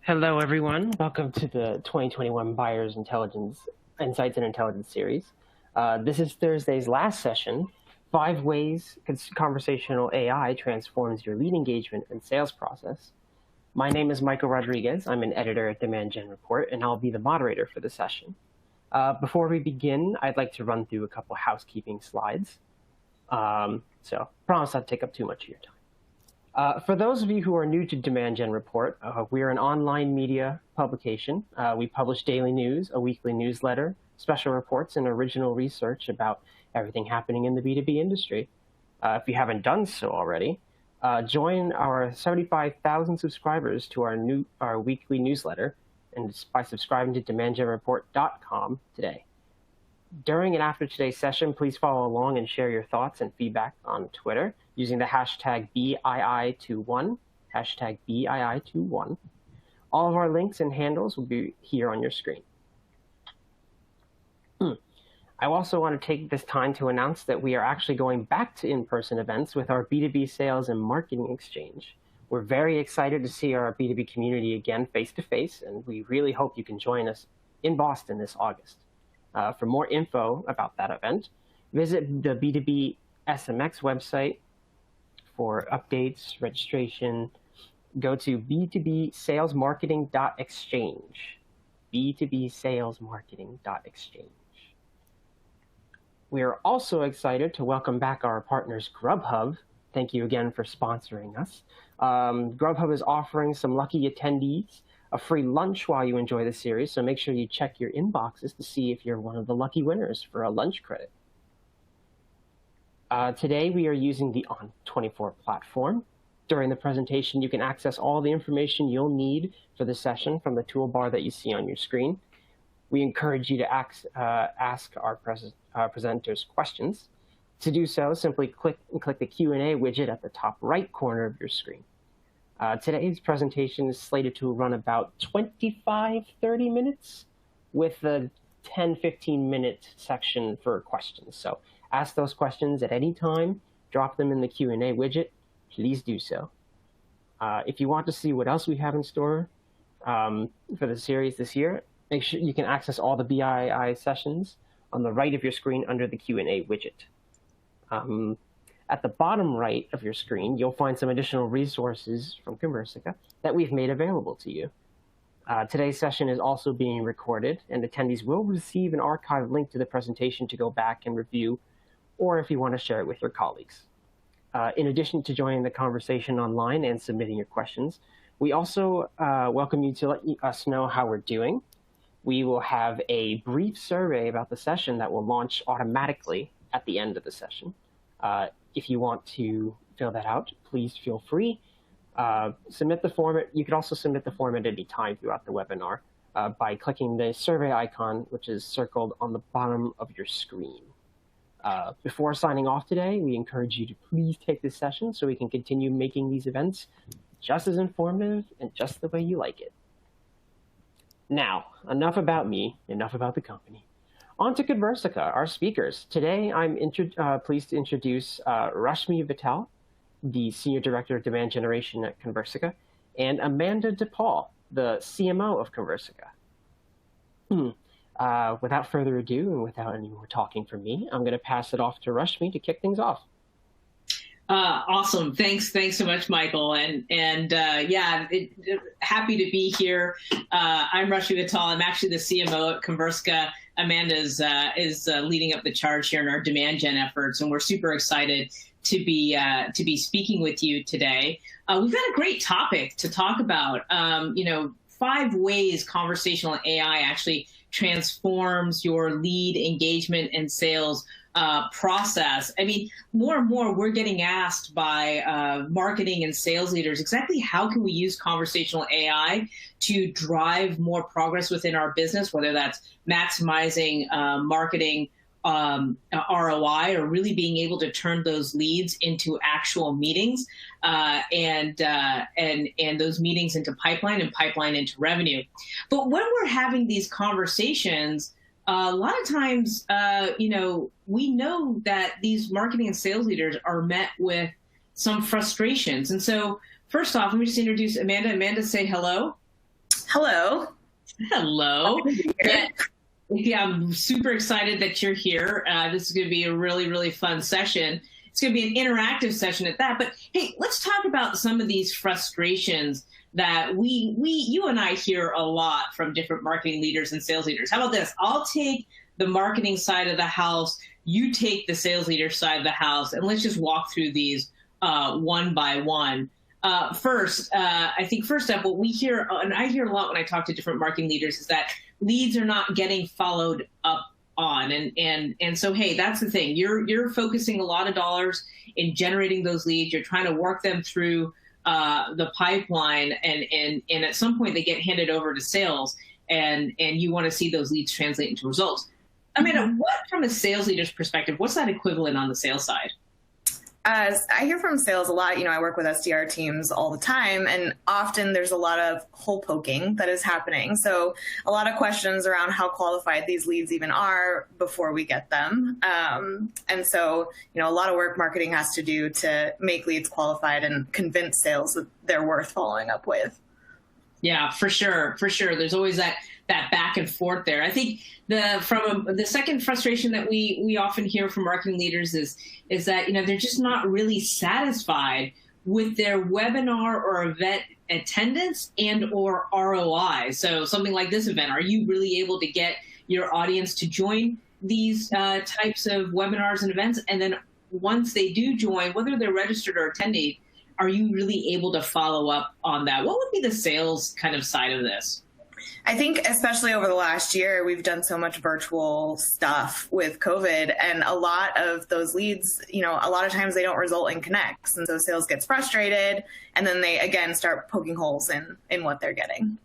Hello, everyone. Welcome to the 2021 Buyers Insights and Intelligence series. This is Thursday's last session, 5 Ways Conversational AI Transforms Your Lead Engagement and Sales Process. My name is Michael Rodriguez. I'm an editor at Demand Gen Report, and I'll be the moderator for the session. Before we begin, I'd like to run through a couple housekeeping slides. So promise not to take up too much of your time. For those of you who are new to Demand Gen Report, we are an online media publication. We publish daily news, a weekly newsletter, special reports, and original research about everything happening in the B2B industry. If you haven't done so already, join our 75,000 subscribers to our weekly newsletter and by subscribing to demandgenreport.com today. During and after today's session, please follow along and share your thoughts and feedback on Twitter using the hashtag BII21, hashtag BII21. All of our links and handles will be here on your screen. I also want to take this time to announce that we are actually going back to in-person events with our B2B Sales and Marketing Exchange. We're very excited to see our B2B community again face-to-face, and we really hope you can join us in Boston this August. For more info about that event, visit the B2B SMX website for updates, registration. Go to b2bsalesmarketing.exchange, b2bsalesmarketing.exchange. We are also excited to welcome back our partners Grubhub. Thank you again for sponsoring us. Grubhub is offering some lucky attendees a free lunch while you enjoy the series, so make sure you check your inboxes to see if you're one of the lucky winners for a lunch credit. Today, we are using the On24 platform. During the presentation, you can access all the information you'll need for the session from the toolbar that you see on your screen. We encourage you to ask our presenters questions. To do so, simply click the Q&A widget at the top right corner of your screen. Today's presentation is slated to run about 25-30 minutes with a 10-15 minute section for questions. So ask those questions at any time, drop them in the Q&A widget, please do so. If you want to see what else we have in store for the series this year, make sure you can access all the BII sessions on the right of your screen under the Q&A widget. At the bottom right of your screen, you'll find some additional resources from Conversica that we've made available to you. Today's session is also being recorded, and attendees will receive an archived link to the presentation to go back and review, or if you want to share it with your colleagues. In addition to joining the conversation online and submitting your questions, we also welcome you to let us know how we're doing. We will have a brief survey about the session that will launch automatically at the end of the session. If you want to fill that out, please feel free. Submit the form. You can also submit the form at any time throughout the webinar by clicking the survey icon, which is circled on the bottom of your screen. Before signing off today, we encourage you to please take this session so we can continue making these events just as informative and just the way you like it. Now, enough about me, enough about the company. On to Conversica, our speakers. Today, I'm pleased to introduce Rashmi Vittal, the Senior Director of Demand Generation at Conversica, and Amanda DePaul, the CMO of Conversica. Without further ado, and without any more talking from me, I'm going to pass it off to Rashmi to kick things off. Awesome. Thanks so much, Michael. Happy to be here. I'm Rashmi Vittal. I'm actually the CMO at Conversica. Amanda is leading up the charge here in our demand gen efforts, and we're super excited to be speaking with you today. We've got a great topic to talk about. 5 ways conversational AI actually transforms your lead engagement and sales process. I mean, more and more we're getting asked by marketing and sales leaders exactly how can we use conversational AI to drive more progress within our business, whether that's maximizing marketing ROI or really being able to turn those leads into actual meetings and those meetings into pipeline and pipeline into revenue. But when we're having these conversations, a lot of times, we know that these marketing and sales leaders are met with some frustrations. And so first off, let me just introduce Amanda. Amanda, say hello. Hello. Hello. Yeah, I'm super excited that you're here. This is going to be a really, really fun session. It's going to be an interactive session at that. But hey, let's talk about some of these frustrations that you and I hear a lot from different marketing leaders and sales leaders. How about this? I'll take the marketing side of the house. You take the sales leader side of the house, and let's just walk through these one by one. First, I think first up, what we hear, and I hear a lot when I talk to different marketing leaders, is that leads are not getting followed up on. And so, hey, that's the thing. You're focusing a lot of dollars in generating those leads. You're trying to work them through the pipeline, and at some point they get handed over to sales, and you want to see those leads translate into results. Amanda, what, from a sales leader's perspective, what's that equivalent on the sales side? I hear from sales a lot. I work with SDR teams all the time, and often there's a lot of hole poking that is happening. So a lot of questions around how qualified these leads even are before we get them. And so, a lot of work marketing has to do to make leads qualified and convince sales that they're worth following up with. Yeah, for sure. For sure. There's always that back and forth there. I think the second frustration that we often hear from marketing leaders is that, they're just not really satisfied with their webinar or event attendance and or ROI. So something like this event, are you really able to get your audience to join these types of webinars and events? And then once they do join, whether they're registered or attending, are you really able to follow up on that? What would be the sales kind of side of this? I think especially over the last year, we've done so much virtual stuff with COVID, and a lot of those leads, a lot of times they don't result in connects. And so sales gets frustrated, and then they, again, start poking holes in what they're getting.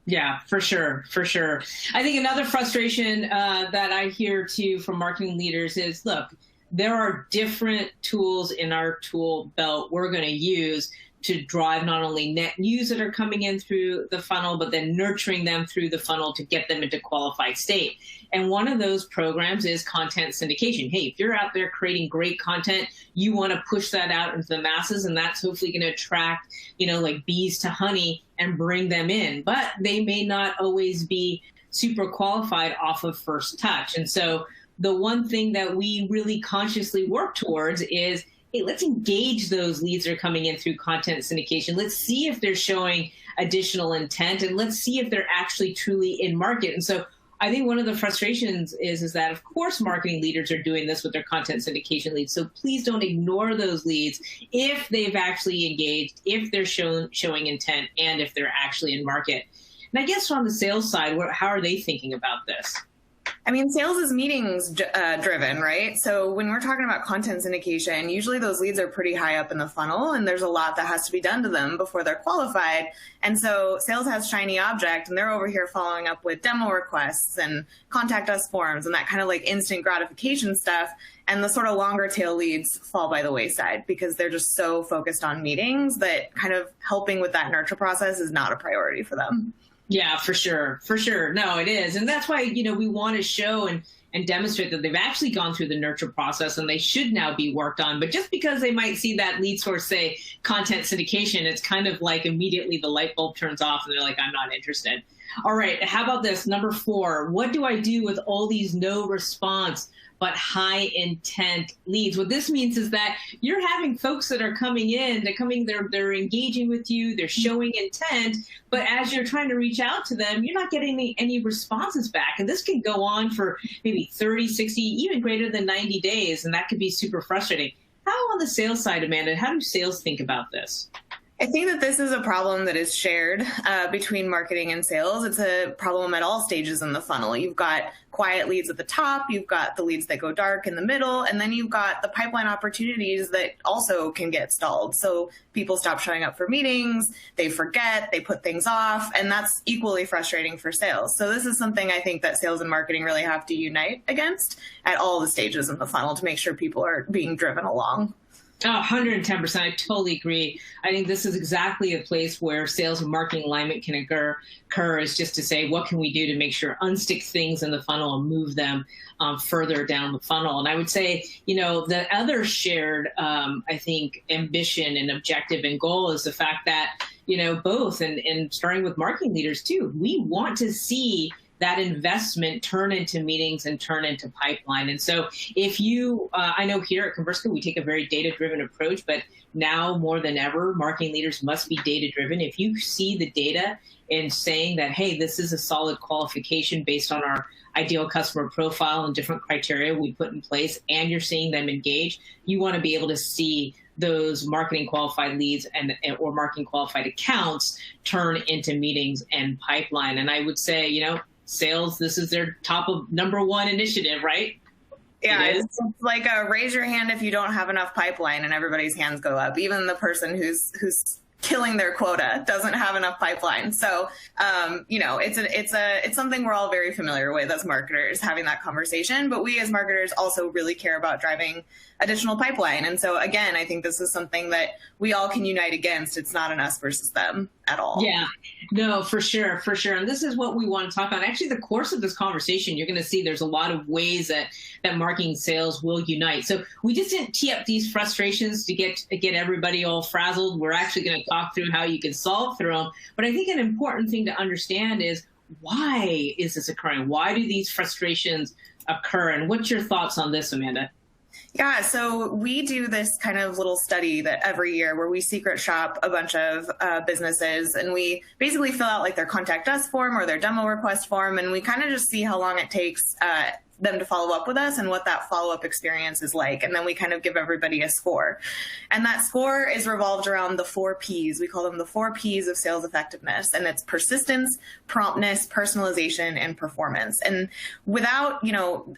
Yeah, for sure. For sure. I think another frustration that I hear too from marketing leaders is, look, there are different tools in our tool belt we're going to use to drive not only net news that are coming in through the funnel, but then nurturing them through the funnel to get them into qualified state. And one of those programs is content syndication. Hey, if you're out there creating great content, you want to push that out into the masses, and that's hopefully going to attract, like bees to honey and bring them in. But they may not always be super qualified off of first touch. And so the one thing that we really consciously work towards is, hey, let's engage those leads that are coming in through content syndication. Let's see if they're showing additional intent, and let's see if they're actually truly in market. And so I think one of the frustrations is that, of course, marketing leaders are doing this with their content syndication leads. So please don't ignore those leads if they've actually engaged, if they're showing intent, and if they're actually in market. And I guess on the sales side, how are they thinking about this? Sales is meetings driven, right? So when we're talking about content syndication, usually those leads are pretty high up in the funnel, and there's a lot that has to be done to them before they're qualified. And so sales has shiny object, and they're over here following up with demo requests and contact us forms and that kind of like instant gratification stuff. And the sort of longer tail leads fall by the wayside because they're just so focused on meetings that kind of helping with that nurture process is not a priority for them. Yeah, for sure. For sure. No, it is. And that's why, we want to show and demonstrate that they've actually gone through the nurture process and they should now be worked on. But just because they might see that lead source say content syndication, it's kind of like immediately the light bulb turns off and they're like, I'm not interested. All right. How about this? Number 4, what do I do with all these no response but high intent leads? What this means is that you're having folks that are coming in, they're engaging with you, they're showing intent, but as you're trying to reach out to them, you're not getting any responses back. And this can go on for maybe 30, 60, even greater than 90 days. And that could be super frustrating. How on the sales side, Amanda, how do sales think about this? I think that this is a problem that is shared between marketing and sales. It's a problem at all stages in the funnel. You've got quiet leads at the top, you've got the leads that go dark in the middle, and then you've got the pipeline opportunities that also can get stalled. So people stop showing up for meetings, they forget, they put things off, and that's equally frustrating for sales. So this is something I think that sales and marketing really have to unite against at all the stages in the funnel to make sure people are being driven along. Oh, 110%. I totally agree. I think this is exactly a place where sales and marketing alignment can occur is just to say, what can we do to make sure unstick things in the funnel and move them further down the funnel? And I would say, the other shared, I think, ambition and objective and goal is the fact that, both, and starting with marketing leaders too, we want to see that investment turn into meetings and turn into pipeline. And so if you, I know here at Conversa, we take a very data-driven approach, but now more than ever, marketing leaders must be data-driven. If you see the data and saying that, hey, this is a solid qualification based on our ideal customer profile and different criteria we put in place, and you're seeing them engage, you want to be able to see those marketing qualified leads or marketing qualified accounts turn into meetings and pipeline. And I would say, sales, this is their top of number one initiative, right? Yeah, it's like raise your hand if you don't have enough pipeline, and everybody's hands go up. Even the person who's killing their quota doesn't have enough pipeline. So, it's something we're all very familiar with as marketers, having that conversation. But we as marketers also really care about driving additional pipeline. And so, again, I think this is something that we all can unite against. It's not an us versus them at all. Yeah, no, for sure. And this is what we want to talk about. Actually, the course of this conversation, you're going to see there's a lot of ways that marketing sales will unite. So we just didn't tee up these frustrations to get everybody all frazzled. We're actually going to talk through how you can solve through them. But I think an important thing to understand is, why is this occurring? Why do these frustrations occur? And what's your thoughts on this, Amanda? Yeah, so we do this kind of little study that every year where we secret shop a bunch of businesses, and we basically fill out like their contact us form or their demo request form, and we kind of just see how long it takes them to follow up with us and what that follow-up experience is like. And then we kind of give everybody a score. And that score is revolved around the 4 Ps. We call them the 4 Ps of sales effectiveness. And it's persistence, promptness, personalization, and performance. And without,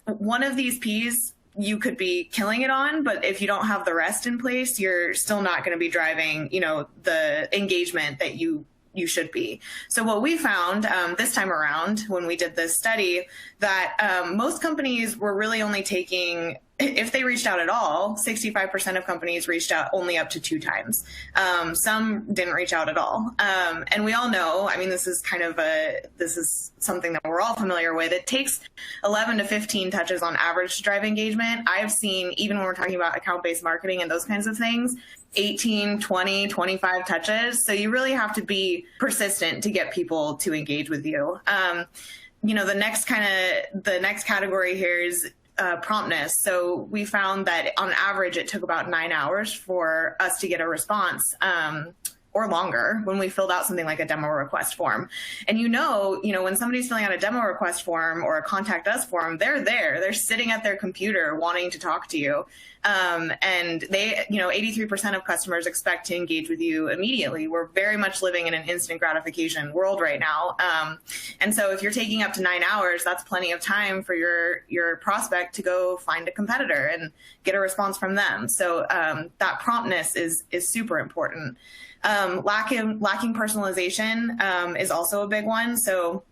one of these Ps, you could be killing it on, but if you don't have the rest in place, you're still not going to be driving, the engagement that you should be. So what we found this time around when we did this study, that most companies were really only taking, if they reached out at all, 65% of companies reached out only up to 2 times. Some didn't reach out at all. And we all know, this is something that we're all familiar with. It takes 11 to 15 touches on average to drive engagement. I've seen, even when we're talking about account-based marketing and those kinds of things, 18, 20, 25 touches. So you really have to be persistent to get people to engage with you. The next category here is promptness. So we found that on average, it took about 9 hours for us to get a response, or longer, when we filled out something like a demo request form. And when somebody's filling out a demo request form or a contact us form, they're sitting at their computer wanting to talk to you. And they, 83% of customers expect to engage with you immediately. We're very much living in an instant gratification world right now. And so if you're taking up to 9 hours, that's plenty of time for your prospect to go find a competitor and get a response from them. So that promptness is super important. Lacking personalization is also a big one. So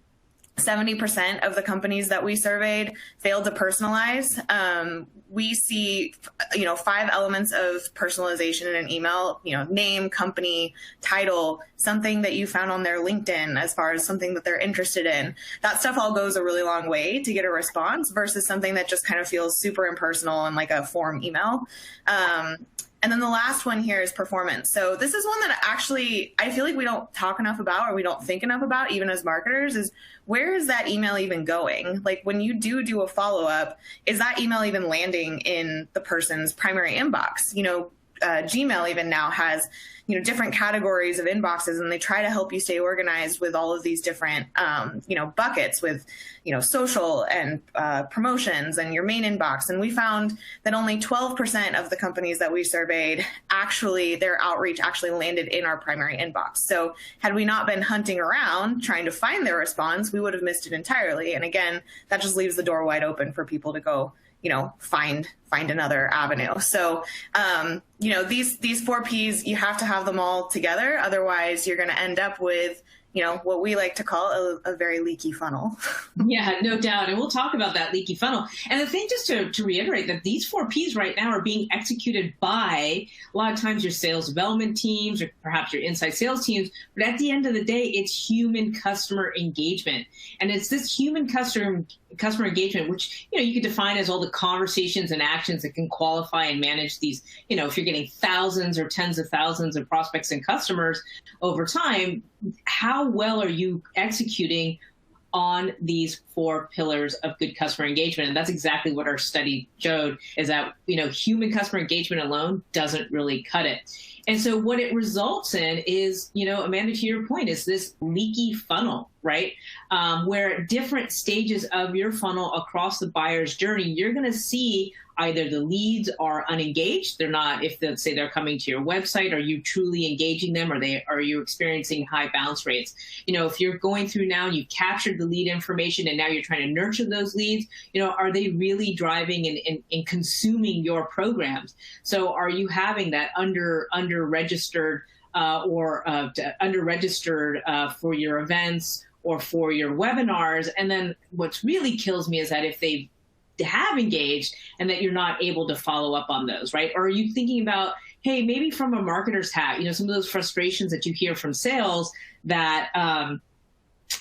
70% of the companies that we surveyed failed to personalize. We see, 5 elements of personalization in an email, name, company, title, something that you found on their LinkedIn as far as something that they're interested in. That stuff all goes a really long way to get a response versus something that just kind of feels super impersonal and like a form email. And then the last one here is performance. So this is one that actually I feel like we don't talk enough about, or we don't think enough about, even as marketers, is where is that email even going? Like when you do a follow-up, is that email even landing in the person's primary inbox? Gmail even now has, different categories of inboxes, and they try to help you stay organized with all of these different, buckets with, social and promotions and your main inbox. And we found that only 12% of the companies that we surveyed, their outreach actually landed in our primary inbox. So had we not been hunting around trying to find their response, we would have missed it entirely. And again, that just leaves the door wide open for people to go, find find another avenue. So, these 4Ps, you have to have them all together. Otherwise, you're going to end up with, what we like to call a very leaky funnel. Yeah, no doubt. And we'll talk about that leaky funnel. And the thing, just to reiterate, that these 4Ps right now are being executed by a lot of times your sales development teams or perhaps your inside sales teams. But at the end of the day, it's human customer engagement. And it's this human customer engagement, which, you could define as all the conversations and actions that can qualify and manage these, if you're getting thousands or tens of thousands of prospects and customers over time, how well are you executing on these 4 pillars of good customer engagement? And that's exactly what our study showed, is that, human customer engagement alone doesn't really cut it. And so what it results in is, Amanda, to your point, is this leaky funnel, right? Where at different stages of your funnel across the buyer's journey, you're going to see either the leads are unengaged. They're not, if let's say they're coming to your website, are you truly engaging them? Are you experiencing high bounce rates? If you're going through now, you've captured the lead information and now you're trying to nurture those leads, are they really driving and consuming your programs? So are you having that under registered under registered for your events or for your webinars? And then what's really kills me is that if they have engaged and that you're not able to follow up on those, right? Or are you thinking about, hey, maybe from a marketer's hat, some of those frustrations that you hear from sales that,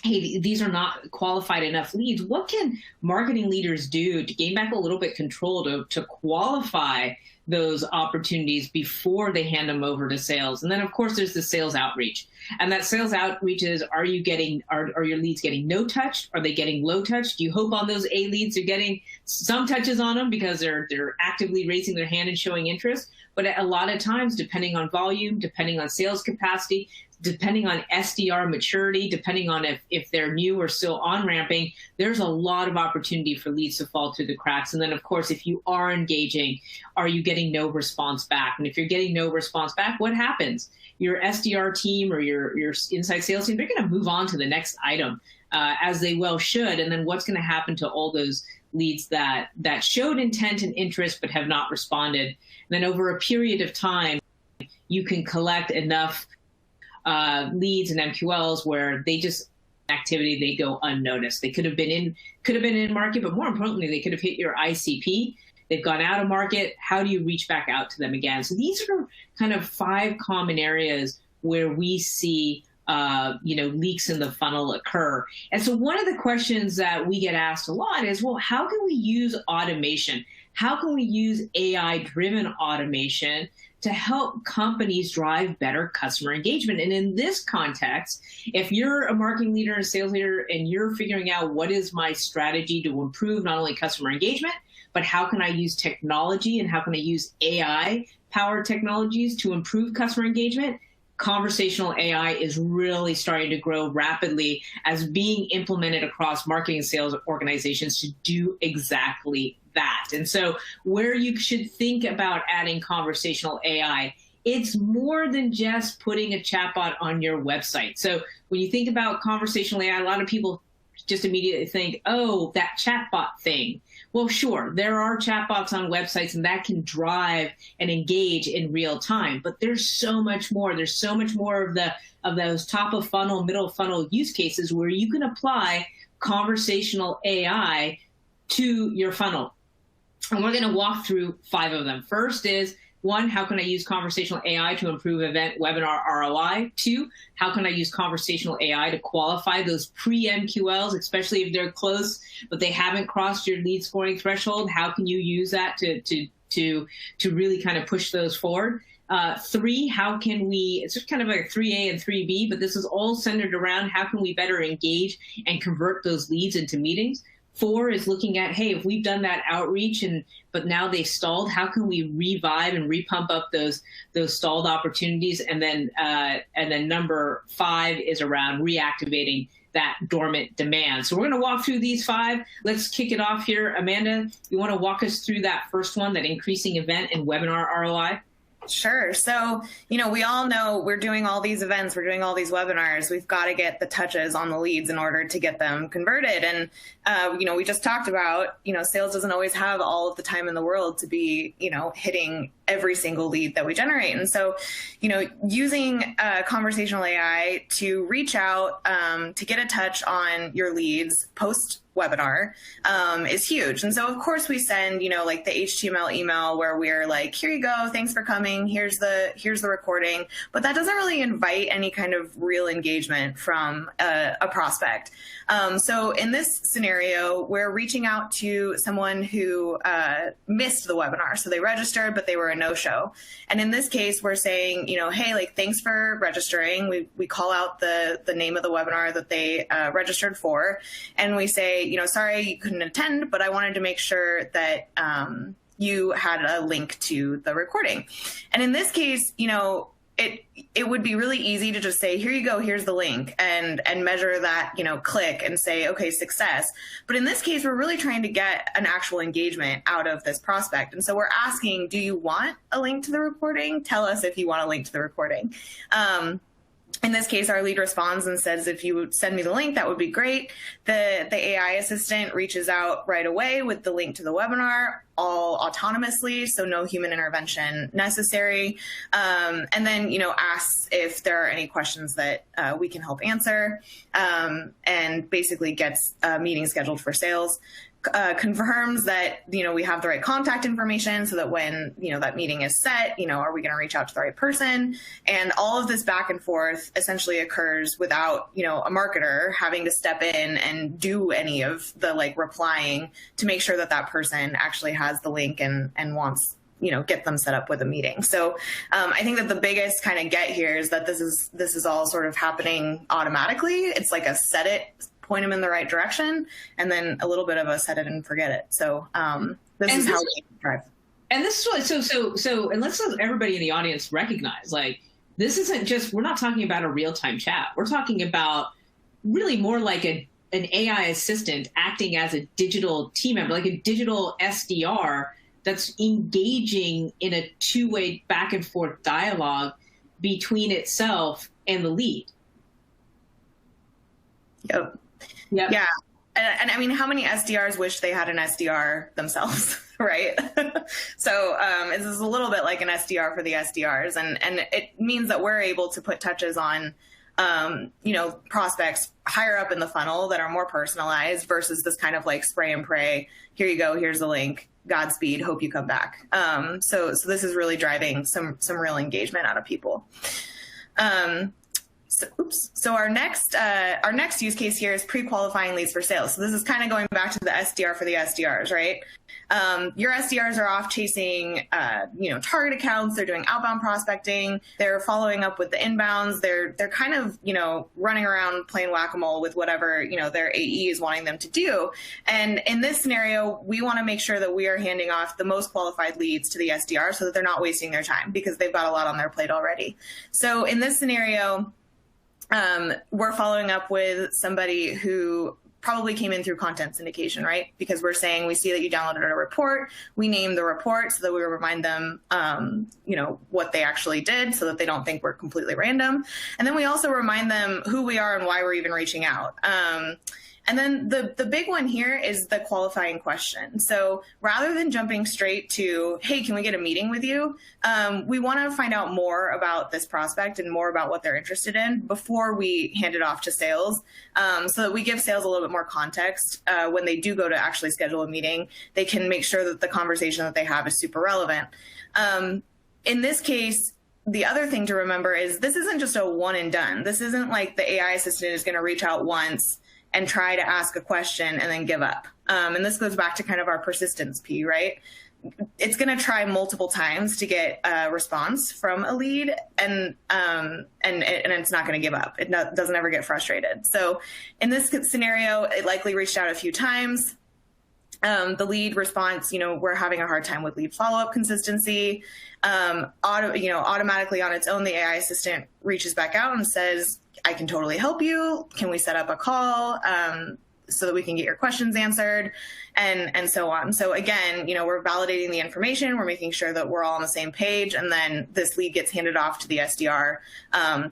hey, these are not qualified enough leads. What can marketing leaders do to gain back a little bit control to qualify those opportunities before they hand them over to sales? And then, of course, there's the sales outreach. And that sales outreach is, are your leads getting no touch? Are they getting low touch? Do you hope on those A leads are getting some touches on them because they're actively raising their hand and showing interest? But a lot of times, depending on volume, depending on sales capacity, depending on SDR maturity, depending on if they're new or still on-ramping, there's a lot of opportunity for leads to fall through the cracks. And then, of course, if you are engaging, are you getting no response back? And if you're getting no response back, what happens? Your SDR team or your inside sales team, they're going to move on to the next item, as they well should. And then what's going to happen to all those leads that showed intent and interest but have not responded? And then over a period of time, you can collect enough leads and MQLs where they just activity, they go unnoticed. They could have been in market, but more importantly, they could have hit your ICP. They've gone out of market. How do you reach back out to them again? So these are kind of 5 common areas where we see leaks in the funnel occur. And so one of the questions that we get asked a lot is, well, how can we use automation? How can we use AI-driven automation to help companies drive better customer engagement? And in this context, if you're a marketing leader and a sales leader and you're figuring out what is my strategy to improve not only customer engagement, but how can I use technology and how can I use AI-powered technologies to improve customer engagement, conversational AI is really starting to grow rapidly as being implemented across marketing and sales organizations to do exactly that. And so where you should think about adding conversational AI, it's more than just putting a chatbot on your website. So when you think about conversational AI, a lot of people just immediately think, oh, that chatbot thing. Well, sure, there are chatbots on websites and that can drive and engage in real time, but there's so much more. There's so much more of those top of funnel, middle of funnel use cases where you can apply conversational AI to your funnel. And we're going to walk through 5 of them. First is, 1, how can I use conversational AI to improve event webinar ROI? 2, how can I use conversational AI to qualify those pre-MQLs, especially if they're close, but they haven't crossed your lead scoring threshold? How can you use that to really kind of push those forward? 3, how can we, it's just kind of like a 3A and 3B, but this is all centered around how can we better engage and convert those leads into meetings? 4 is looking at, hey, if we've done that outreach but now they've stalled, how can we revive and repump up those stalled opportunities? And then number 5 is around reactivating that dormant demand. So we're going to walk through these 5. Let's kick it off here. Amanda, you want to walk us through that first one, that increasing event and webinar ROI? Sure. So, we all know we're doing all these events, we're doing all these webinars. We've got to get the touches on the leads in order to get them converted. And, we just talked about, sales doesn't always have all of the time in the world to be, hitting every single lead that we generate. And so, using conversational AI to reach out, to get a touch on your leads post webinar is huge. And so of course we send, like the HTML email where we're like, here you go, thanks for coming, here's the recording, but that doesn't really invite any kind of real engagement from a prospect. So in this scenario, we're reaching out to someone who missed the webinar. So they registered, but they were a no-show. And in this case, we're saying, hey, like, thanks for registering. We call out the name of the webinar that they registered for. And we say, sorry you couldn't attend, but I wanted to make sure that you had a link to the recording. And in this case, it would be really easy to just say, here you go, here's the link, and measure that, click and say, okay, success. But in this case, we're really trying to get an actual engagement out of this prospect. And so we're asking, do you want a link to the recording? Tell us if you want a link to the recording. In this case, our lead responds and says, if you would send me the link, that would be great. The AI assistant reaches out right away with the link to the webinar, all autonomously, so no human intervention necessary. And then, asks if there are any questions that we can help answer, and basically gets a meeting scheduled for sales. Confirms that, we have the right contact information so that when, that meeting is set, are we going to reach out to the right person? And all of this back and forth essentially occurs without, a marketer having to step in and do any of the replying to make sure that that person actually has the link and wants, get them set up with a meeting. So I think that the biggest kind of get here is that this is all sort of happening automatically. It's like a set it, point them in the right direction, and then a little bit of a set it and forget it. So this is how we drive. And this is really, so, and let's let everybody in the audience recognize, this isn't just, we're not talking about a real-time chat. We're talking about really more like an AI assistant acting as a digital team member, like a digital SDR that's engaging in a two-way back and forth dialogue between itself and the lead. Yep. Yep. Yeah. And I mean, how many SDRs wish they had an SDR themselves, right? So this is a little bit like an SDR for the SDRs. And it means that we're able to put touches on, prospects higher up in the funnel that are more personalized versus this kind of like spray and pray. Here you go. Here's the link. Godspeed. Hope you come back. So this is really driving some real engagement out of people. So our next use case here is pre-qualifying leads for sales. So this is kind of going back to the SDR for the SDRs, right? Your SDRs are off chasing, target accounts. They're doing outbound prospecting. They're following up with the inbounds. They're kind of, running around playing whack-a-mole with whatever, their AE is wanting them to do. And in this scenario, we want to make sure that we are handing off the most qualified leads to the SDR so that they're not wasting their time because they've got a lot on their plate already. So in this scenario, we're following up with somebody who probably came in through content syndication, right? Because we're saying we see that you downloaded a report. We name the report so that we remind them, what they actually did so that they don't think we're completely random. And then we also remind them who we are and why we're even reaching out. And then the big one here is the qualifying question. So rather than jumping straight to, hey, can we get a meeting with you? We want to find out more about this prospect and more about what they're interested in before we hand it off to sales, so that we give sales a little bit more context. When they do go to actually schedule a meeting, they can make sure that the conversation that they have is super relevant. In this case, the other thing to remember is this isn't just a one and done. This isn't like the AI assistant is going to reach out once and try to ask a question and then give up. And this goes back to kind of our persistence P, right? It's going to try multiple times to get a response from a lead, and it's not going to give up. It doesn't ever get frustrated. So in this scenario, it likely reached out a few times. The lead response, we're having a hard time with lead follow-up consistency. Automatically on its own, the AI assistant reaches back out and says, I can totally help you. Can we set up a call? so that we can get your questions answered, and so on. So again, we're validating the information, we're making sure that we're all on the same page, and then this lead gets handed off to the SDR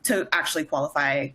to actually qualify,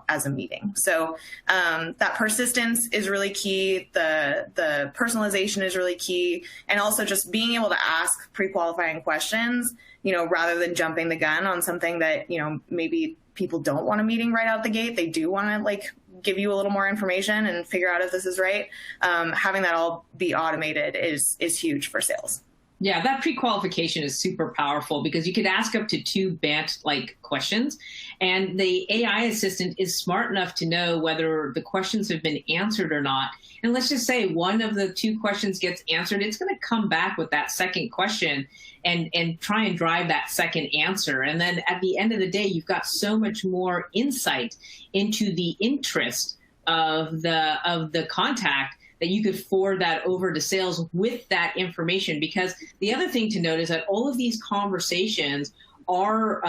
as a meeting. So that persistence is really key. The personalization is really key, and also just being able to ask pre-qualifying questions, rather than jumping the gun on something that, maybe people don't want a meeting right out the gate. They do want to give you a little more information and figure out if this is right. Having that all be automated is huge for sales. Yeah, that pre-qualification is super powerful because you could ask up to 2 BANT-like questions, and the AI assistant is smart enough to know whether the questions have been answered or not. And let's just say one of the 2 questions gets answered, it's going to come back with that second question and try and drive that second answer. And then at the end of the day, you've got so much more insight into the interest of the contact that you could forward that over to sales with that information. Because the other thing to note is that all of these conversations are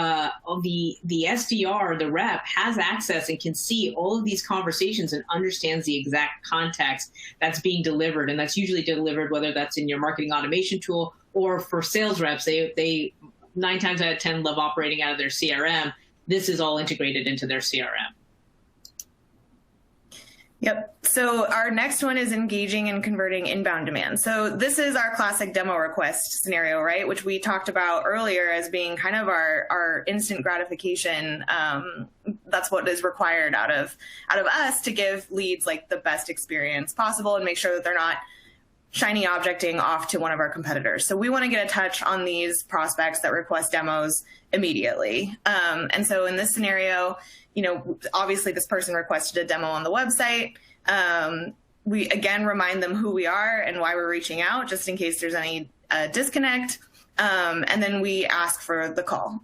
the SDR, the rep, has access and can see all of these conversations and understands the exact context that's being delivered. And that's usually delivered, whether that's in your marketing automation tool or for sales reps, they 9 times out of 10 love operating out of their CRM. This is all integrated into their CRM. Yep. So our next one is engaging and converting inbound demand. So this is our classic demo request scenario, right? Which we talked about earlier as being kind of our instant gratification. That's what is required out of us to give leads the best experience possible and make sure that they're not shiny objecting off to one of our competitors. So we want to get a touch on these prospects that request demos immediately. And so in this scenario, obviously this person requested a demo on the website. We again remind them who we are and why we're reaching out, just in case there's any disconnect. And then we ask for the call.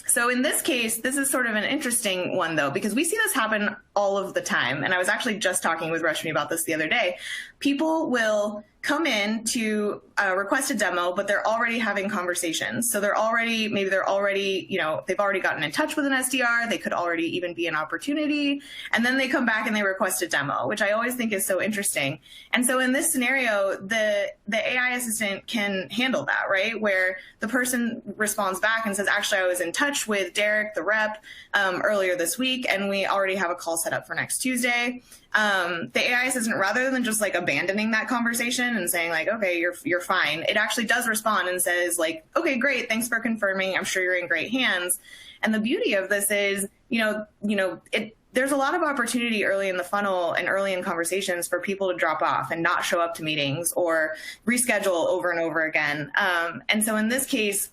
So in this case, this is sort of an interesting one, though, because we see this happen all of the time. And I was actually just talking with Rashmi about this the other day. People will come in to request a demo, but they're already having conversations. So they've already gotten in touch with an SDR. They could already even be an opportunity. And then they come back and they request a demo, which I always think is so interesting. And so in this scenario, the AI assistant can handle that, right? Where the person responds back and says, actually, I was in touch with Derek, the rep, earlier this week, and we already have a call set up for next Tuesday. The AI assistant, rather than just abandoning that conversation and saying okay, you're fine, it actually does respond and says okay, great, thanks for confirming. I'm sure you're in great hands. And the beauty of this is, there's a lot of opportunity early in the funnel and early in conversations for people to drop off and not show up to meetings or reschedule over and over again. And so in this case,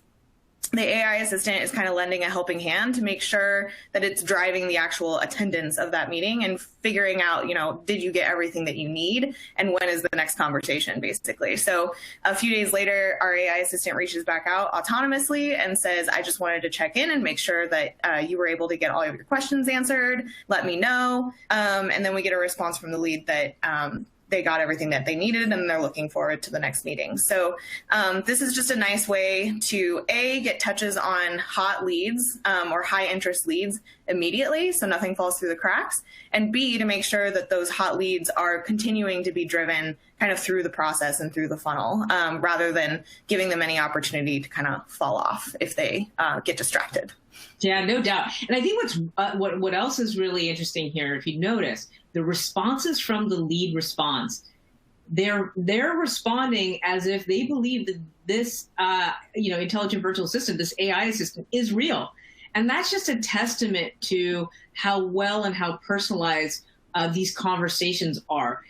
the AI assistant is kind of lending a helping hand to make sure that it's driving the actual attendance of that meeting and figuring out, did you get everything that you need and when is the next conversation, basically. So a few days later, our AI assistant reaches back out autonomously and says, I just wanted to check in and make sure that you were able to get all of your questions answered. Let me know. And then we get a response from the lead that they got everything that they needed and they're looking forward to the next meeting. So this is just a nice way to get touches on hot leads or high interest leads immediately, so nothing falls through the cracks, and B, to make sure that those hot leads are continuing to be driven kind of through the process and through the funnel, rather than giving them any opportunity to kind of fall off if they get distracted. Yeah, no doubt. And I think what else is really interesting here, if you notice, the responses from the lead response, they're responding as if they believe that this intelligent virtual assistant, this AI assistant, is real. And that's just a testament to how well and how personalized these conversations are.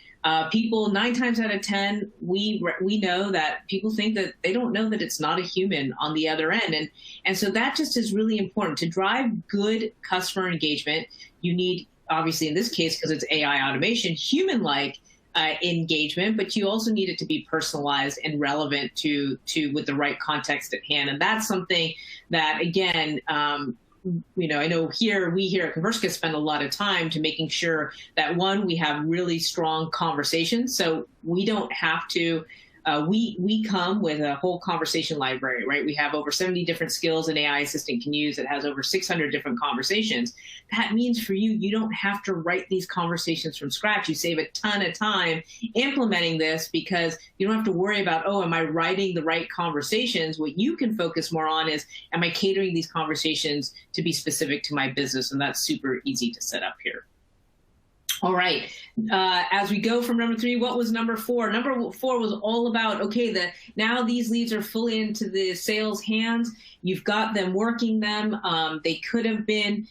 People 9 times out of 10, we know that people think that they don't know that it's not a human on the other end. And so that just is really important. To drive good customer engagement, you need, obviously in this case, because it's AI automation, human-like engagement, but you also need it to be personalized and relevant to with the right context at hand. And that's something that, again, I know we here at Conversational spend a lot of time to making sure that, one, we have really strong conversations, so we don't have to we come with a whole conversation library, right? We have over 70 different skills an AI assistant can use. It has over 600 different conversations. That means for you, you don't have to write these conversations from scratch. You save a ton of time implementing this because you don't have to worry about, oh, am I writing the right conversations? What you can focus more on is, am I catering these conversations to be specific to my business? And that's super easy to set up here. All right. As we go from number 3, what was number 4? Number 4 was all about, okay, now these leads are fully into the sales hands. You've got them working them. They could have been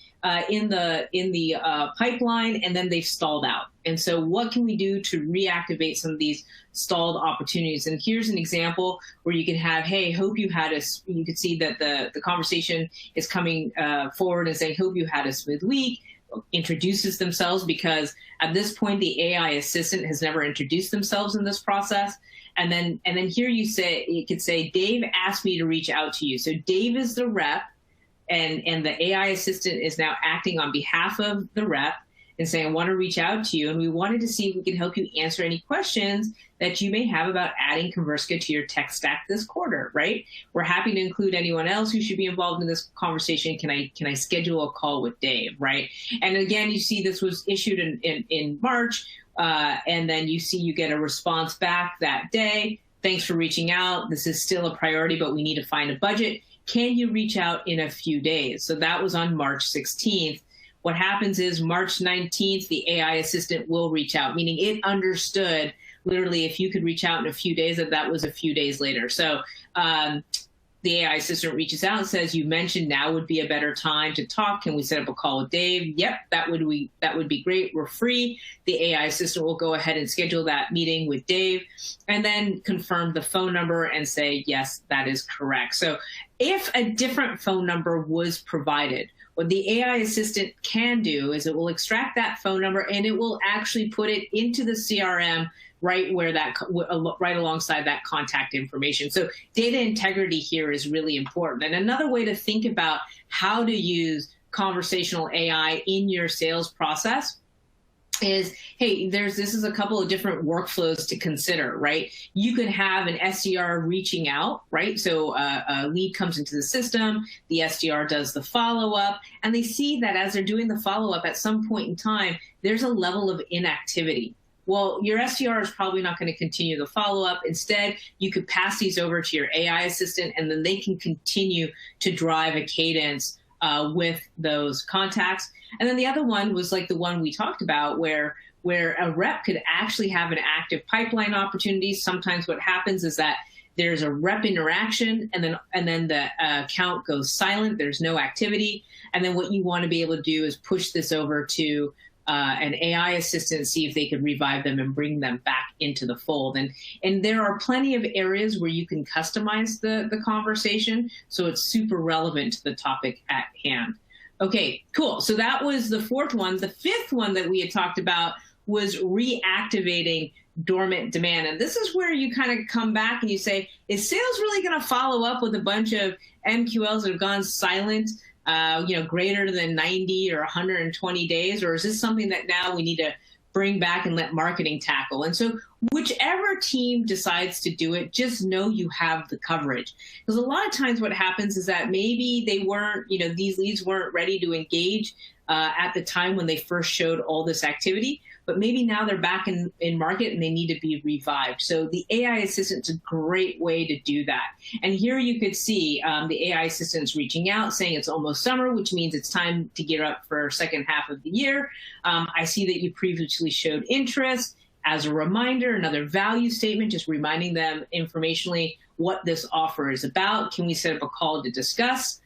in the pipeline, and then they've stalled out. And so what can we do to reactivate some of these stalled opportunities? And here's an example where you can have, hey, hope you had you could see that the conversation is coming forward and saying, hope you had a smooth week. Introduces themselves, because at this point the AI assistant has never introduced themselves in this process. And then here you could say, Dave asked me to reach out to you. So Dave is the rep, and the AI assistant is now acting on behalf of the rep and saying, I want to reach out to you, and we wanted to see if we can help you answer any questions that you may have about adding Converska to your tech stack this quarter, right? We're happy to include anyone else who should be involved in this conversation. Can I schedule a call with Dave, right? And again, you see this was issued in March, and then you get a response back that day. Thanks for reaching out. This is still a priority, but we need to find a budget. Can you reach out in a few days? So that was on March 16th. What happens is March 19th, the AI assistant will reach out, meaning it understood literally if you could reach out in a few days, that was a few days later. So the AI assistant reaches out and says, you mentioned now would be a better time to talk. Can we set up a call with Dave? Yep, that would be great. We're free. The AI assistant will go ahead and schedule that meeting with Dave and then confirm the phone number and say, yes, that is correct. So if a different phone number was provided, what the AI assistant can do is it will extract that phone number and it will actually put it into the CRM right alongside that contact information. So data integrity here is really important. And another way to think about how to use conversational AI in your sales process is, hey, this is a couple of different workflows to consider, right? You could have an SDR reaching out, right? So a lead comes into the system, the SDR does the follow-up, and they see that as they're doing the follow-up at some point in time, there's a level of inactivity. Well, your SDR is probably not going to continue the follow-up. Instead, you could pass these over to your AI assistant, and then they can continue to drive a cadence with those contacts. And then the other one was like the one we talked about where a rep could actually have an active pipeline opportunity. Sometimes what happens is that there's a rep interaction and then the account goes silent. There's no activity. And then what you want to be able to do is push this over to an AI assistant, see if they could revive them and bring them back into the fold. And there are plenty of areas where you can customize the conversation, so it's super relevant to the topic at hand. Okay, cool. So that was the 4th one. The 5th one that we had talked about was reactivating dormant demand. And this is where you kind of come back and you say, is sales really going to follow up with a bunch of MQLs that have gone silent greater than 90 or 120 days? Or is this something that now we need to bring back and let marketing tackle? And so whichever team decides to do it, just know you have the coverage. Because a lot of times what happens is that maybe they weren't, these leads weren't ready to engage at the time when they first showed all this activity, but maybe now they're back in market and they need to be revived. So the AI assistant's a great way to do that. And here you could see the AI assistant's reaching out saying it's almost summer, which means it's time to gear up for second half of the year. I see that you previously showed interest. As a reminder, another value statement, just reminding them informationally what this offer is about. Can we set up a call to discuss?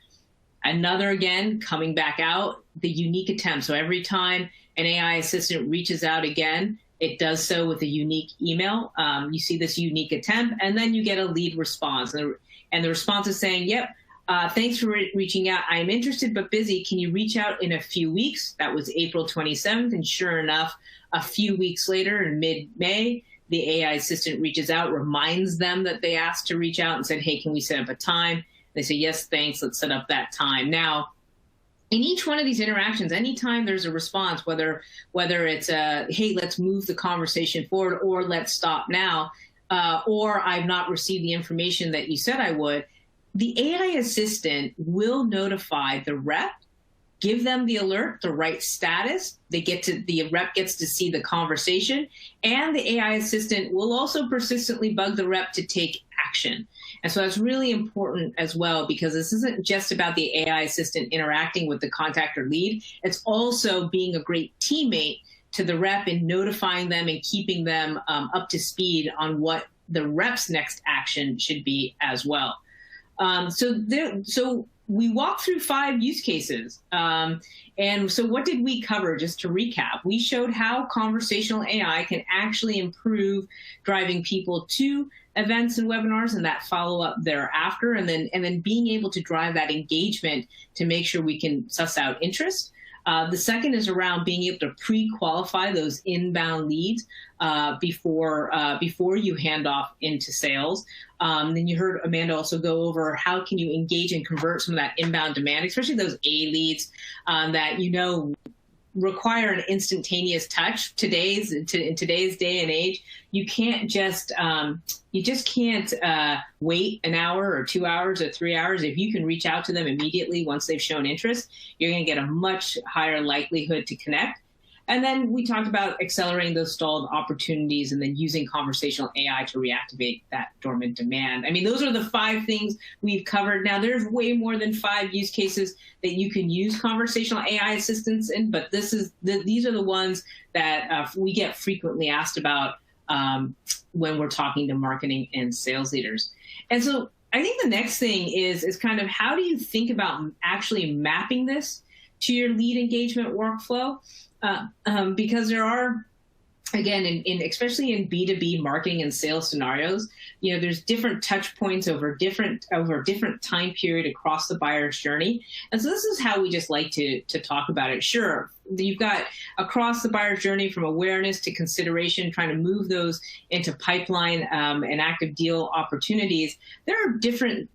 Another, again, coming back out, the unique attempt. So every time an AI assistant reaches out again, it does so with a unique email. You see this unique attempt, and then you get a lead response. And the response is saying, yep, thanks for reaching out. I'm interested but busy. Can you reach out in a few weeks? That was April 27th. And sure enough, a few weeks later in mid-May, the AI assistant reaches out, reminds them that they asked to reach out and said, hey, can we set up a time? They say, yes, thanks, let's set up that time. Now, in each one of these interactions, anytime there's a response, whether it's hey, let's move the conversation forward or let's stop now, or I've not received the information that you said I would, the AI assistant will notify the rep, give them the alert, the right status. The rep gets to see the conversation, and the AI assistant will also persistently bug the rep to take action. And so that's really important as well, because this isn't just about the AI assistant interacting with the contact or lead. It's also being a great teammate to the rep and notifying them and keeping them up to speed on what the rep's next action should be as well. So we walked through 5 use cases. And so what did we cover? Just to recap, we showed how conversational AI can actually improve driving people to events and webinars and that follow-up thereafter, and then being able to drive that engagement to make sure we can suss out interest. The second is around being able to pre-qualify those inbound leads before you hand off into sales. Then you heard Amanda also go over how can you engage and convert some of that inbound demand, especially those A leads that require an instantaneous touch. In today's day and age, you just can't wait an hour or 2 hours or 3 hours. If you can reach out to them immediately once they've shown interest, you're going to get a much higher likelihood to connect. And then we talked about accelerating those stalled opportunities and then using conversational AI to reactivate that dormant demand. I mean, those are the 5 things we've covered. Now, there's way more than 5 use cases that you can use conversational AI assistance in, but these are the ones that we get frequently asked about when we're talking to marketing and sales leaders. And so I think the next thing is kind of how do you think about actually mapping this to your lead engagement workflow? Because there are, again, especially in B2B marketing and sales scenarios, there's different touch points over different time period across the buyer's journey. And so this is how we just like to talk about it. Sure, you've got across the buyer's journey from awareness to consideration, trying to move those into pipeline and active deal opportunities. There are different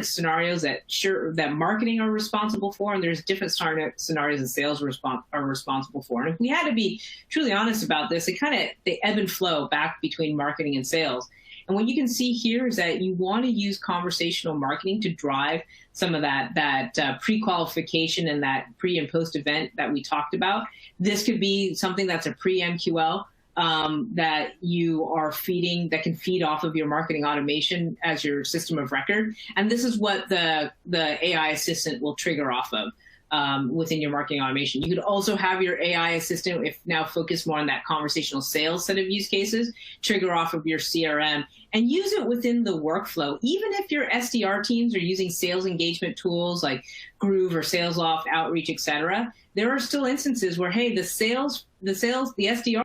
scenarios that marketing are responsible for, and there's different scenarios that sales are responsible for. And if we had to be truly honest about this, they ebb and flow back between marketing and sales. And what you can see here is that you want to use conversational marketing to drive some of that pre-qualification and that pre and post event that we talked about. This could be something that's a pre-MQL that you are feeding, that can feed off of your marketing automation as your system of record. And this is what the AI assistant will trigger off of. Within your marketing automation. You could also have your AI assistant, if now focused more on that conversational sales set of use cases, trigger off of your CRM and use it within the workflow. Even if your SDR teams are using sales engagement tools like Groove or SalesLoft, Outreach, etc., there are still instances where, hey, the SDR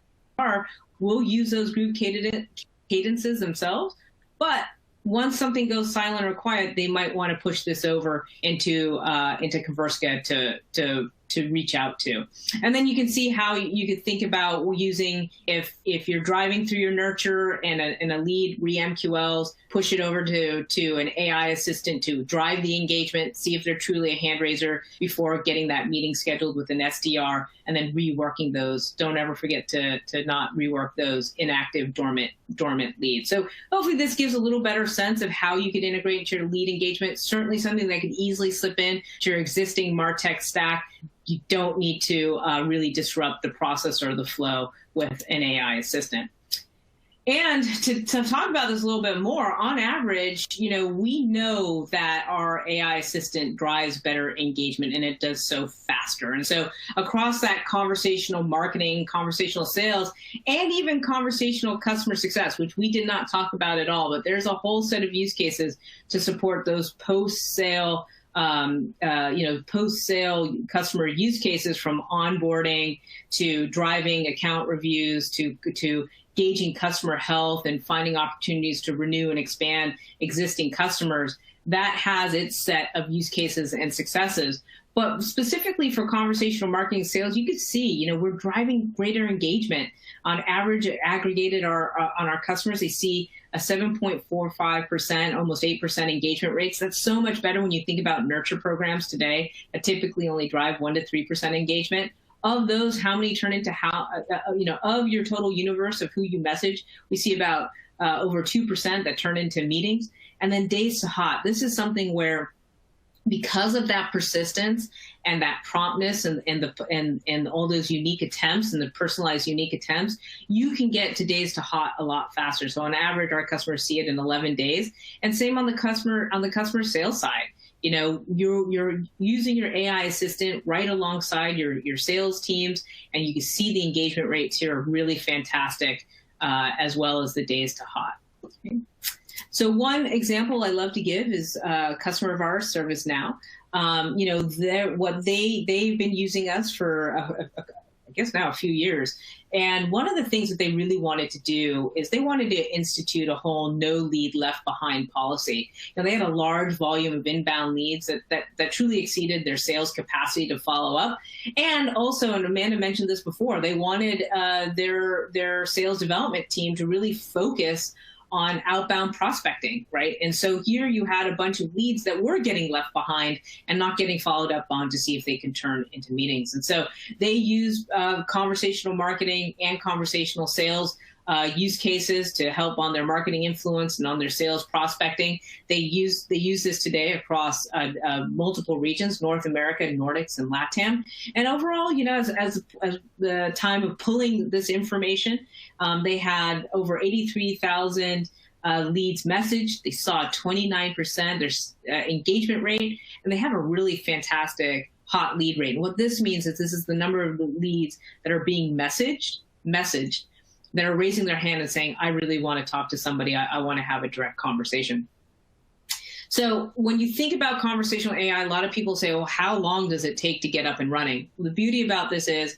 will use those Groove cadences themselves, but once something goes silent or quiet, they might want to push this over into Converska to reach out to. And then you can see how you could think about using, if you're driving through your nurture and a lead re-MQLs, push it over to an AI assistant to drive the engagement, see if they're truly a hand raiser before getting that meeting scheduled with an SDR, and then reworking those. Don't ever forget to not rework those inactive dormant leads. So hopefully this gives a little better sense of how you could integrate into your lead engagement. Certainly something that could easily slip in to your existing MarTech stack. You don't need to really disrupt the process or the flow with an AI assistant. And to talk about this a little bit more, on average, we know that our AI assistant drives better engagement, and it does so faster. And so across that conversational marketing, conversational sales, and even conversational customer success, which we did not talk about at all, but there's a whole set of use cases to support those post-sale post-sale customer use cases, from onboarding to driving account reviews to gauging customer health and finding opportunities to renew and expand existing customers. That has its set of use cases and successes. But specifically for conversational marketing sales, you could see, we're driving greater engagement. On average, aggregated on our customers, they see a 7.45%, almost 8% engagement rates. That's so much better when you think about nurture programs today that typically only drive 1 to 3% engagement. Of those, how many turn into of your total universe of who you message? We see about over 2% that turn into meetings. And then days to hot. This is something where, because of that persistence and that promptness and all those unique attempts and the personalized unique attempts, you can get to days to hot a lot faster. So on average, our customers see it in 11 days. And same on the customer sales side. You know, you're using your AI assistant right alongside your sales teams, and you can see the engagement rates here are really fantastic, as well as the days to hot. Okay. So one example I love to give is a customer of ours, ServiceNow. You know, they've been using us for I guess now a few years. And one of the things that they really wanted to do is they wanted to institute a whole no lead left behind policy. You know, they had a large volume of inbound leads that truly exceeded their sales capacity to follow up. And also, and Amanda mentioned this before, they wanted their sales development team to really focus on outbound prospecting, right? And so here you had a bunch of leads that were getting left behind and not getting followed up on to see if they can turn into meetings. And so they use conversational marketing and conversational sales use cases to help on their marketing influence and on their sales prospecting. They use this today across multiple regions: North America, Nordics, and LATAM. And overall, you know, as the time of pulling this information, they had over 83,000 leads messaged. They saw a 29% their engagement rate, and they have a really fantastic hot lead rate. And what this means is this is the number of leads that are being messaged that are raising their hand and saying, I really want to talk to somebody. I want to have a direct conversation. So when you think about conversational AI, a lot of people say, well, how long does it take to get up and running? The beauty about this is,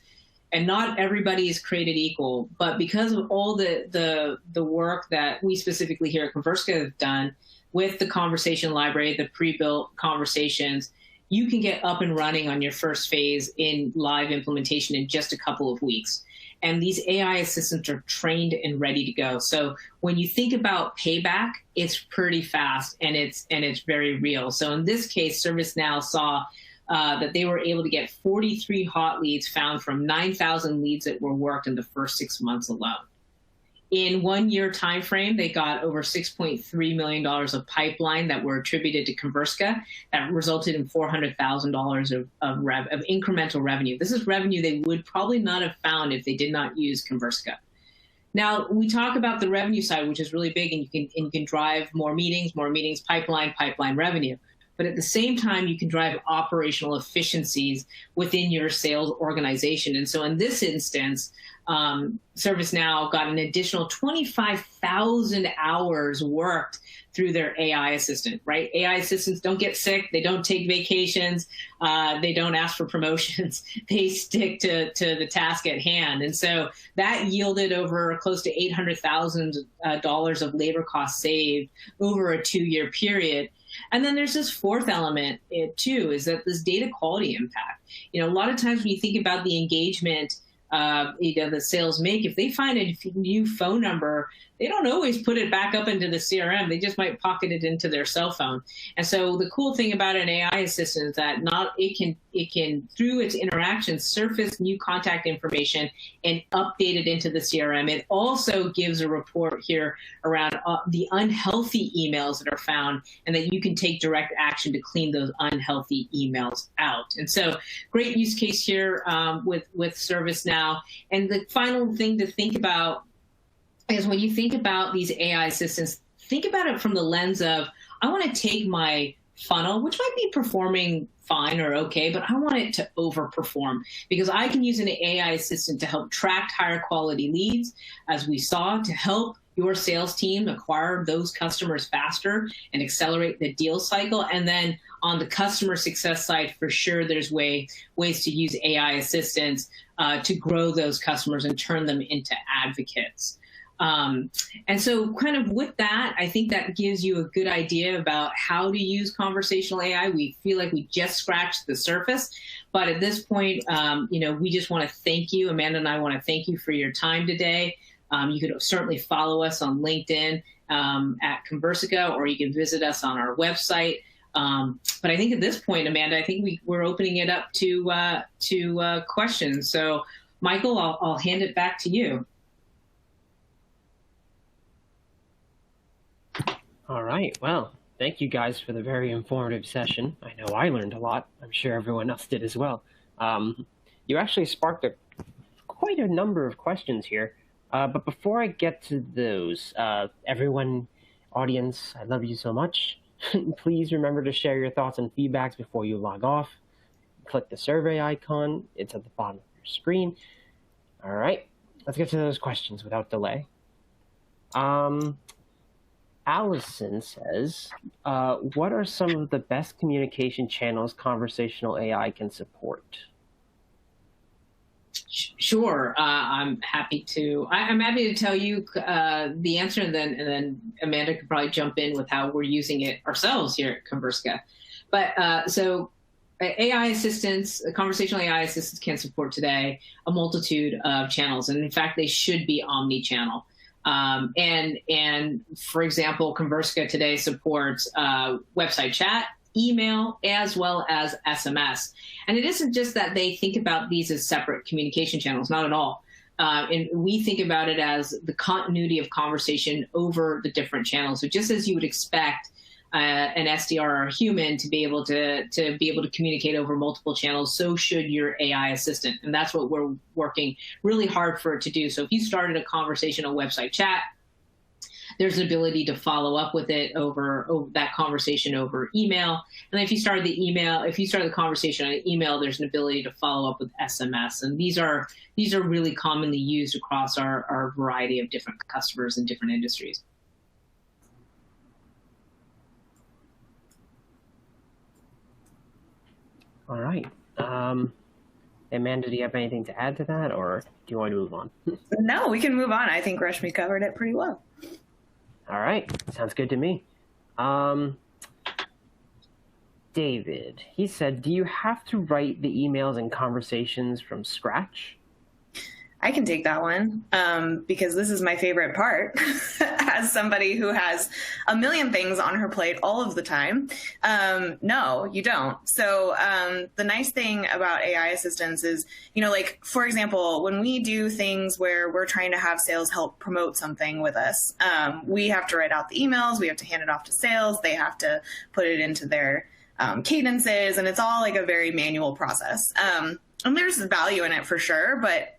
and not everybody is created equal, but because of all the work that we specifically here at Converska have done with the conversation library, the pre-built conversations, you can get up and running on your first phase in live implementation in just a couple of weeks. And these AI assistants are trained and ready to go. So when you think about payback, it's pretty fast and it's very real. So in this case, ServiceNow saw that they were able to get 43 hot leads found from 9,000 leads that were worked in the first 6 months alone. In 1 year time frame, they got over $6.3 million of pipeline that were attributed to Converska that resulted in $400,000 of incremental revenue. This is revenue they would probably not have found if they did not use Converska. Now, we talk about the revenue side, which is really big, and you can drive more meetings, pipeline revenue. But at the same time, you can drive operational efficiencies within your sales organization. And so in this instance, ServiceNow got an additional 25,000 hours worked through their AI assistant, right? AI assistants don't get sick. They don't take vacations. They don't ask for promotions. They stick to the task at hand. And so that yielded over close to $800,000 of labor costs saved over a 2-year period. And then there's this fourth element too, is that this data quality impact. You know, a lot of times when you think about the engagement, the sales make, if they find a new phone number, they don't always put it back up into the CRM. They just might pocket it into their cell phone. And so the cool thing about an AI assistant is that it can through its interactions surface new contact information and update it into the CRM. It also gives a report here around the unhealthy emails that are found, and that you can take direct action to clean those unhealthy emails out. And so great use case here with ServiceNow. And the final thing to think about is when you think about these AI assistants, think about it from the lens of, I want to take my funnel, which might be performing fine or okay, but I want it to overperform, because I can use an AI assistant to help track higher quality leads, as we saw, to help your sales team acquire those customers faster and accelerate the deal cycle. And then on the customer success side, for sure, there's ways to use AI assistants to grow those customers and turn them into advocates. And so kind of with that, I think that gives you a good idea about how to use conversational AI. We feel like we just scratched the surface, but at this point, we just want to thank you. Amanda and I want to thank you for your time today. You could certainly follow us on LinkedIn at Conversational, or you can visit us on our website. But I think at this point, Amanda, I think we're opening it up to questions. So Michael, I'll hand it back to you. All right. Well, thank you guys for the very informative session. I know I learned a lot. I'm sure everyone else did as well. You actually sparked quite a number of questions here. But before I get to those, everyone, audience, I love you so much. Please remember to share your thoughts and feedbacks before you log off. Click the survey icon. It's at the bottom of your screen. All right. Let's get to those questions without delay. Allison says, what are some of the best communication channels conversational AI can support? Sure, I'm happy to. I'm happy to tell you the answer, and then Amanda could probably jump in with how we're using it ourselves here at Converska. But so AI assistants, conversational AI assistants can support today a multitude of channels, and in fact, they should be omni-channel. And for example, Converska today supports website chat, email, as well as SMS. And it isn't just that they think about these as separate communication channels, not at all. And we think about it as the continuity of conversation over the different channels. So just as you would expect an SDR or a human to be able to communicate over multiple channels, so should your AI assistant. And that's what we're working really hard for it to do. So if you started a conversational website chat, there's an ability to follow up with it over that conversation over email. And if you started the conversation on email, there's an ability to follow up with SMS. And these are really commonly used across our variety of different customers in different industries. All right. Amanda, do you have anything to add to that, or do you want to move on? No, we can move on. I think Rashmi covered it pretty well. All right. Sounds good to me. David, he said, do you have to write the emails and conversations from scratch? I can take that one because this is my favorite part as somebody who has a million things on her plate all of the time. No, you don't. So the nice thing about AI assistants is, like, for example, when we do things where we're trying to have sales help promote something with us, we have to write out the emails. We have to hand it off to sales. They have to put it into their cadences, and it's all like a very manual process. And there's value in it for sure, but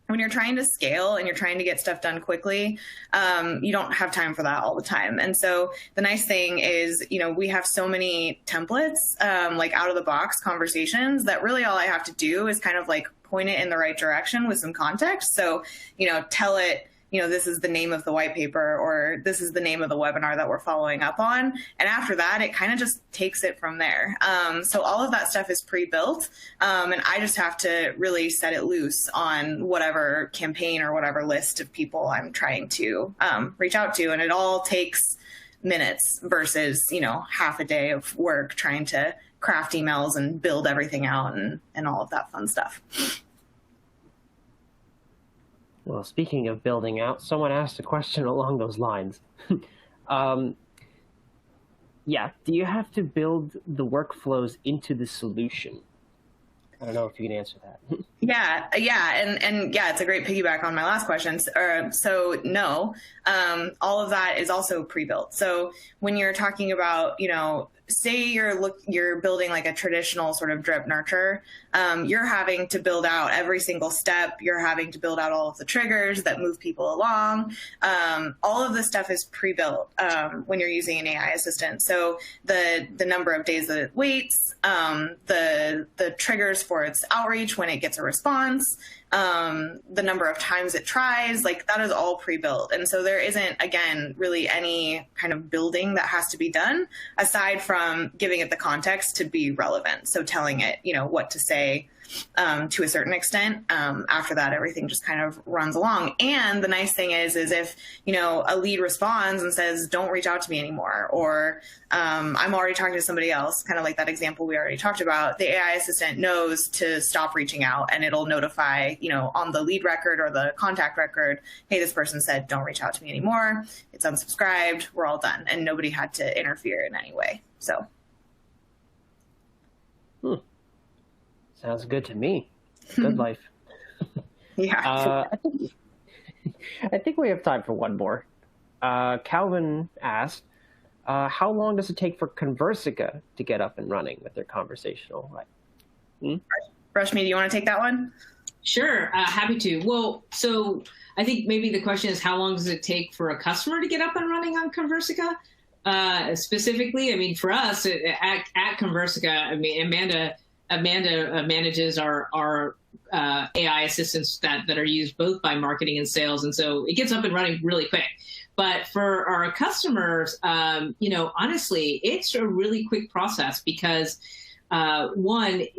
when you're trying to scale and you're trying to get stuff done quickly, you don't have time for that all the time. And so the nice thing is, we have so many templates, like out of the box conversations, that really all I have to do is kind of like point it in the right direction with some context. So, tell it, this is the name of the white paper, or this is the name of the webinar that we're following up on. And after that, it kind of just takes it from there. So all of that stuff is pre-built. And I just have to really set it loose on whatever campaign or whatever list of people I'm trying to reach out to. And it all takes minutes versus, half a day of work trying to craft emails and build everything out and all of that fun stuff. Well, speaking of building out, someone asked a question along those lines. Yeah, do you have to build the workflows into the solution? I don't know if you can answer that. Yeah, and yeah, it's a great piggyback on my last question. So no, all of that is also pre-built. So when you're talking about, say you're building like a traditional sort of drip nurture, you're having to build out every single step. You're having to build out all of the triggers that move people along. All of this stuff is pre-built when you're using an AI assistant. So the number of days that it waits, the triggers for its outreach when it gets a response, the number of times it tries, like that is all pre-built. And so there isn't, again, really any kind of building that has to be done aside from giving it the context to be relevant. So telling it, what to say to a certain extent. After that, everything just kind of runs along. And the nice thing is if, a lead responds and says, don't reach out to me anymore, or I'm already talking to somebody else, kind of like that example we already talked about, the AI assistant knows to stop reaching out, and it'll notify, on the lead record or the contact record, hey, this person said, don't reach out to me anymore. It's unsubscribed. We're all done. And nobody had to interfere in any way. So. Sounds good to me. Good life. Yeah. I think we have time for one more. Calvin asked, how long does it take for Conversica to get up and running with their conversational? Rashmi, do you want to take that one? Sure, happy to. Well, so I think maybe the question is how long does it take for a customer to get up and running on Conversica? Specifically, I mean, for us at Conversica, I mean, Amanda manages our AI assistants that are used both by marketing and sales, and so it gets up and running really quick. But for our customers, honestly, it's a really quick process because what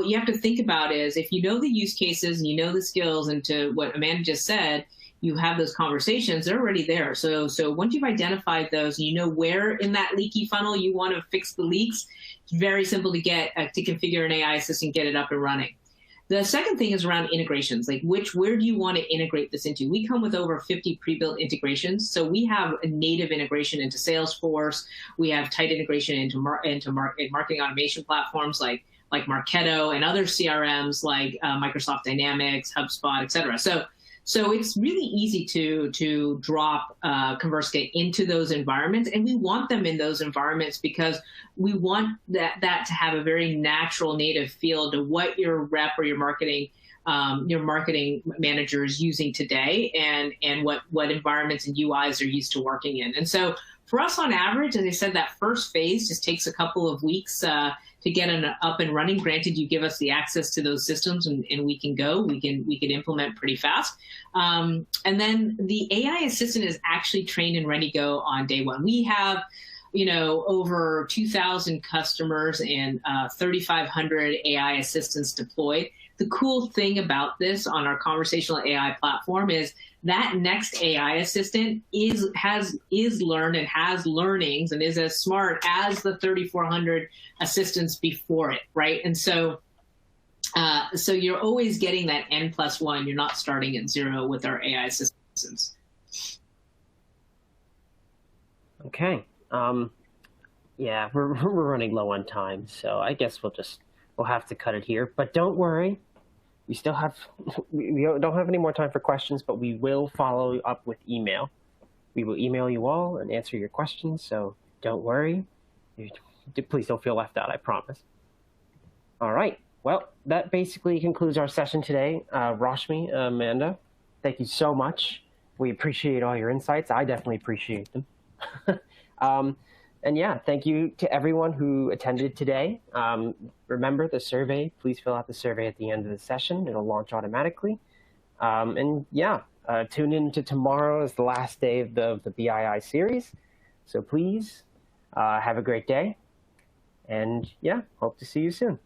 you have to think about is if you know the use cases and you know the skills, and to what Amanda just said, you have those conversations, they're already there. So once you've identified those and you know where in that leaky funnel you want to fix the leaks, it's very simple to get to configure an AI assistant, get it up and running. The second thing is around integrations, like where do you want to integrate this into? We come with over 50 pre-built integrations. So we have a native integration into Salesforce. We have tight integration into marketing automation platforms like Marketo and other CRMs like Microsoft Dynamics, HubSpot, et cetera. So it's really easy to drop Conversica into those environments, and we want them in those environments because we want that to have a very natural native feel to what your rep or your marketing manager is using today, and what environments and UIs are used to working in. And so for us, on average, as I said, that first phase just takes a couple of weeks to get up and running. Granted, you give us the access to those systems, and we can implement pretty fast. And then the AI assistant is actually trained and ready to go on day one. We have, over 2,000 customers and 3,500 AI assistants deployed. The cool thing about this on our conversational AI platform is that next AI assistant is learned and has learnings and is as smart as the 3,400 assistants before it, right? And so you're always getting that N+1. You're not starting at 0 with our AI assistants. Okay. Yeah, we're running low on time, so I guess we'll have to cut it here. But don't worry. We don't have any more time for questions, but we will follow up with email. We will email you all and answer your questions, so don't worry. Please don't feel left out, I promise. All right. Well, that basically concludes our session today. Rashmi, Amanda, thank you so much. We appreciate all your insights. I definitely appreciate them. And yeah, thank you to everyone who attended today. Remember the survey, please fill out the survey at the end of the session. It'll launch automatically. And yeah, tune in to tomorrow as the last day of the BII series. So please have a great day. And yeah, hope to see you soon.